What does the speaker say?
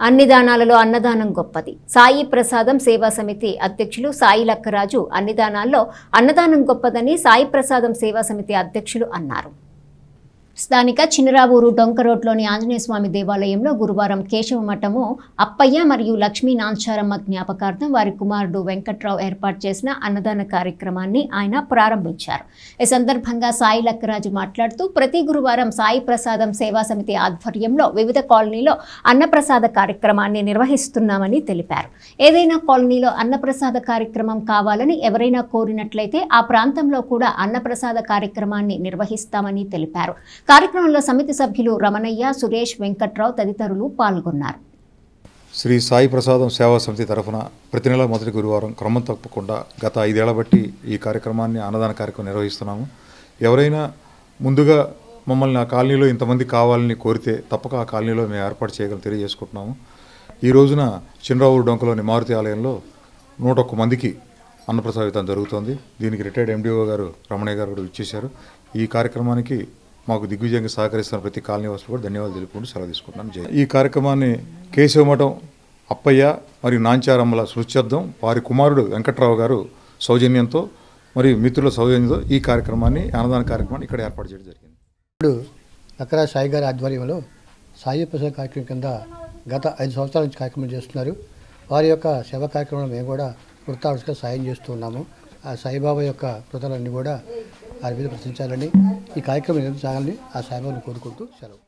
అన్ని దానాలలో అన్నదానం గొప్పది. సాయి ప్రసాదం సేవా సమితి అధ్యక్షులు సాయి లక్కరాజు అన్ని దానాల్లో అన్నదానం గొప్పదని సాయి ప్రసాదం సేవా సమితి అధ్యక్షులు అన్నారు. స్థానిక చిన్నరావూరు డొంక రోడ్లోని ఆంజనేయస్వామి దేవాలయంలో గురువారం కేశవ మఠము అప్పయ్య మరియు లక్ష్మీ నాంచారమ్మ జ్ఞాపకార్థం వారి కుమారుడు వెంకట్రావు ఏర్పాటు చేసిన అన్నదాన కార్యక్రమాన్ని ఆయన ప్రారంభించారు. ఈ సందర్భంగా సాయి లక్కరాజు మాట్లాడుతూ ప్రతి గురువారం సాయి ప్రసాదం సేవా సమితి ఆధ్వర్యంలో వివిధ కాలనీలో అన్నప్రసాద కార్యక్రమాన్ని నిర్వహిస్తున్నామని తెలిపారు. ఏదైనా కాలనీలో అన్నప్రసాద కార్యక్రమం కావాలని ఎవరైనా కోరినట్లయితే ఆ ప్రాంతంలో కూడా అన్నప్రసాద కార్యక్రమాన్ని నిర్వహిస్తామని తెలిపారు. కార్యక్రమంలో సమితి సభ్యులు రమణయ్య, సురేష్, వెంకట్రావు తదితరులు పాల్గొన్నారు. శ్రీ సాయి ప్రసాదం సేవా సమితి తరఫున ప్రతి నెల మొదటి గురువారం క్రమం తప్పకుండా గత 5 ఏళ్ల బట్టి ఈ కార్యక్రమాన్ని అన్నదాన కార్యక్రమం నిర్వహిస్తున్నాము. ఎవరైనా ముందుగా మమ్మల్ని ఆ కాలనీలో ఇంతమంది కావాలని కోరితే తప్పక ఆ కాలనీలో మేము ఏర్పాటు చేయగలని తెలియజేసుకుంటున్నాము. ఈ రోజున చిన్నరావూరు డొంకలోని మారుతి ఆలయంలో 101 మందికి అన్నప్రసాద వితరణ జరుగుతోంది. దీనికి రిటైర్డ్ ఎండిఓ గారు రమణయ్య గారు కూడా ఇచ్చేశారు. ఈ కార్యక్రమానికి మాకు దిగ్విజయంగా సహకరిస్తున్న ప్రతి కాలనీ వాసులు కూడా ధన్యవాదాలు తెలుపుకుంటూ సెలవు తీసుకుంటున్నాను. ఈ కార్యక్రమాన్ని కేశవ మఠం అప్పయ్య మరియు నాంచారమ్మల స్మృత్యర్థం వారి కుమారుడు వెంకట్రావు గారు సౌజన్యంతో మరియు మిత్రుల సౌజన్యంతో ఈ కార్యక్రమాన్ని అన్నదాన కార్యక్రమాన్ని ఇక్కడ ఏర్పాటు చేయడం జరిగింది. ఇప్పుడు లక్కరాజు సాయి గారి ఆధ్వర్యంలో సాయి ప్రసాద్ కార్యక్రమం కింద గత 5 సంవత్సరాల నుంచి కార్యక్రమం చేస్తున్నారు. వారి యొక్క సేవా కార్యక్రమంలో మేము కూడా వృత్తావసరంగా సాయం చేస్తూ ఉన్నాము. ఆ సాయిబాబా యొక్క కృతలన్నీ కూడా వారి మీద ప్రశ్నించాలని, ఈ కార్యక్రమం ఎందుకు సాగాలని ఆ సాయిబాబాను కోరుకుంటూ సెలవు.